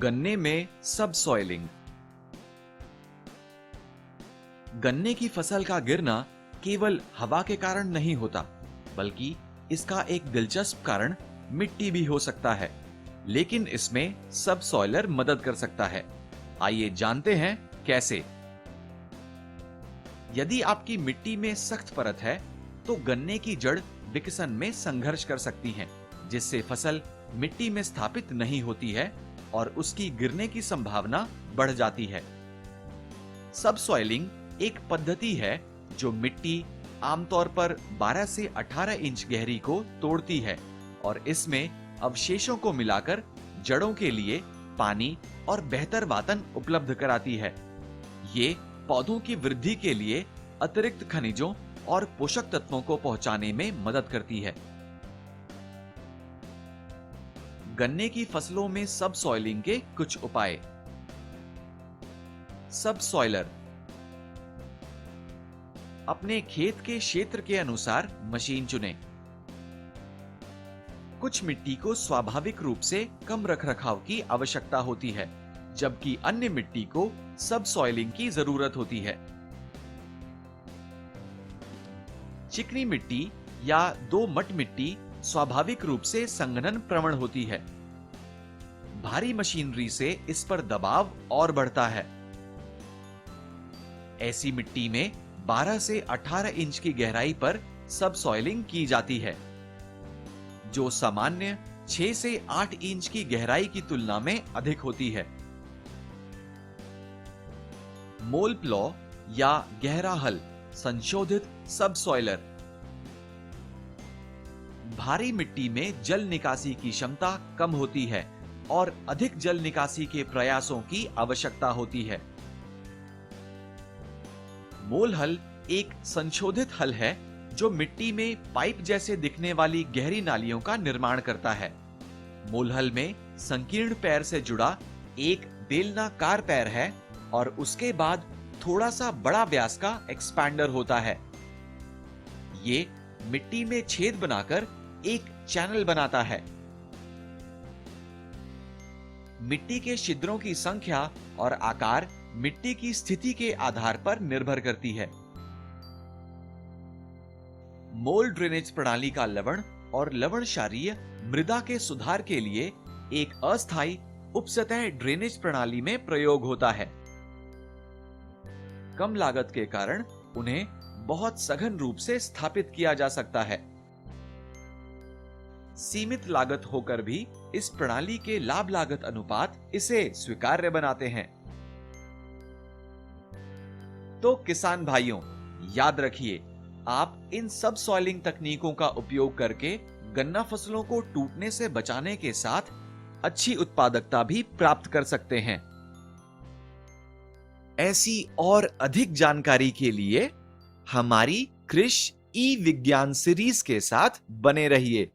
गन्ने में सबसॉइलिंग। गन्ने की फसल का गिरना केवल हवा के कारण नहीं होता, बल्कि इसका एक दिलचस्प कारण मिट्टी भी हो सकता है, लेकिन इसमें सबसॉइलर मदद कर सकता है। आइए जानते हैं कैसे। यदि आपकी मिट्टी में सख्त परत है, तो गन्ने की जड़ विकसन में संघर्ष कर सकती हैं, जिससे फसल मिट्टी में स्थापित नहीं होती है और उसकी गिरने की संभावना बढ़ जाती है। सबसॉइलिंग एक पद्धति है जो मिट्टी आमतौर पर 12 से 18 इंच गहरी को तोड़ती है और इसमें अवशेषों को मिलाकर जड़ों के लिए पानी और बेहतर वातन उपलब्ध कराती है। ये पौधों की वृद्धि के लिए अतिरिक्त खनिजों और पोषक तत्वों को पहुंचाने में मदद करती है। गन्ने की फसलों में सबसॉइलिंग के कुछ उपाय। सबसॉइलर अपने खेत के क्षेत्र के अनुसार मशीन चुनें। कुछ मिट्टी को स्वाभाविक रूप से कम रखरखाव की आवश्यकता होती है, जबकि अन्य मिट्टी को सबसॉइलिंग की जरूरत होती है। चिकनी मिट्टी या दोमट मिट्टी स्वाभाविक रूप से संघनन प्रवण होती है। भारी मशीनरी से इस पर दबाव और बढ़ता है। ऐसी मिट्टी में 12 से 18 इंच की गहराई पर सबसॉइलिंग की जाती है, जो सामान्य 6 से 8 इंच की गहराई की तुलना में अधिक होती है। मोल प्लॉ या गहरा हल संशोधित सबसॉइलर भारी मिट्टी में जल निकासी की क्षमता कम होती है और अधिक जल निकासी के प्रयासों की आवश्यकता होती है। मोल हल एक संशोधित हल है जो मिट्टी में पाइप जैसे दिखने वाली गहरी नालियों का निर्माण करता है। मोल हल में संकीर्ण पैर से जुड़ा एक बेलनाकार पैर है और उसके बाद थोड़ा सा बड़ा व्यास का एक्सपैंडर होता है। ये मिट्टी में छेद बनाकर एक चैनल बनाता है। मिट्टी के छिद्रों की संख्या और आकार मिट्टी की स्थिति के आधार पर निर्भर करती है। मोल ड्रेनेज प्रणाली का लवण और लवण क्षारीय मृदा के सुधार के लिए एक अस्थायी उपसतह ड्रेनेज प्रणाली में प्रयोग होता है। कम लागत के कारण उन्हें बहुत सघन रूप से स्थापित किया जा सकता है। सीमित लागत होकर भी इस प्रणाली के लाभ लागत अनुपात इसे स्वीकार्य बनाते हैं। तो किसान भाइयों, याद रखिए, आप इन सबसॉइलिंग तकनीकों का उपयोग करके गन्ना फसलों को टूटने से बचाने के साथ अच्छी उत्पादकता भी प्राप्त कर सकते हैं। ऐसी और अधिक जानकारी के लिए हमारी कृषि ई विज्ञान सीरीज के साथ बने रहिए।